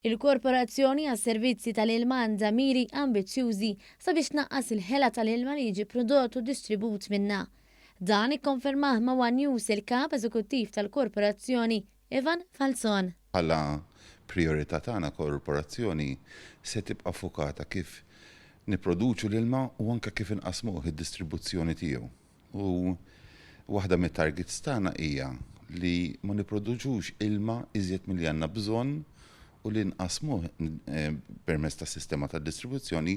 Il-Korporazzjoni għas-Servizzi tal-Ilma għandha miri ambizzjużi sabiex tnaqqas il-ħela tal-ilma li jiġi prodott u distribut minnha. Dan ikkonfermah ma' News il-Kap Eżekuttiv tal-Korporazzjoni Falzon. Bħala priorità tagħna korporazzjoni se tibqa' fokata kif nipproduċu l-ilma u anke kif inqasmuh id-distribuzzjoni tiegħu. U waħda mit-targets tagħna hija li ma nipproduċux ilma iżjed milli għandna bżonn u li nqasmuh permezz tas-sistema tad-distribuzzjoni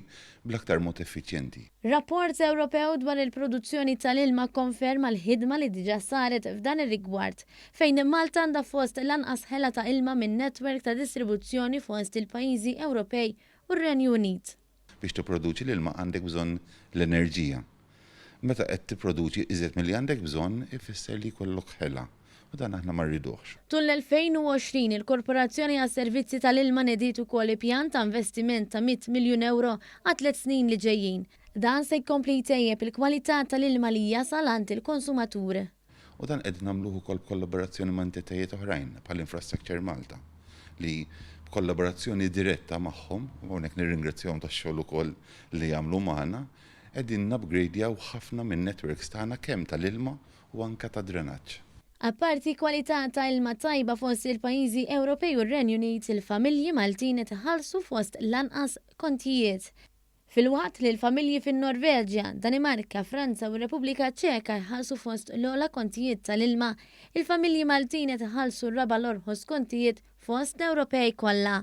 bl-aktar mod effiċjenti. Rapport Ewropew dwar il-produzzjoni tal-ilma konferma l-ħidma li diġà saret f'dan ir-rigward fejn Malta għandha fost l-anqas ħela ta' ilma min-netwerk ta' distribuzzjoni fost il-pajjiżi Ewropej u r-Renju Unit. Biex tipproduċi l-ilma għandek bżonn l-enerġija. Meta qed tipproduċi iżjed milli għandek bżonn ifisser li jkollok ħela. U dan aħna ma rridux. Tul l-2020 il-Korporazzjoni għas-Servizzi tal-Ilma nediet ukoll pjan ta' investiment ta' 100 miljun euro għal 3 snin li ġejjin. Dan se jkompli jtejjeb il-kwalità tal-ilma li jasal għand il-konsumatur. U dan qed nagħmluh ukoll b'kollaborazzjoni ma' entitajiet oħrajn bħal Infrastructure Malta li b'kollaborazzjoni diretta magħhom, u hawnhekk nirringrazzjahom tax-xogħol ukoll li jagħmlu magħna, qegħdin nupgradejaw ħafna min-netwerks tagħna kemm tal-ilma u anke ta' drenaġġ. Apparti kwalità ta' ilma tajba fost il-pajjiżi Ewropej u r-Renju Unit, il-familji Maltin qed iħallsu fost l-anqas kontijiet. Fil-waqt li l-familji fin-Norveġja, Danimarka, Franza u r-Repubblika Ċeka jħallsu fost l-ogħla kontijiet tal-ilma, il-familji Maltin qed iħallsu r-raba' l-orħos kontijiet fost l-Ewropej kollha.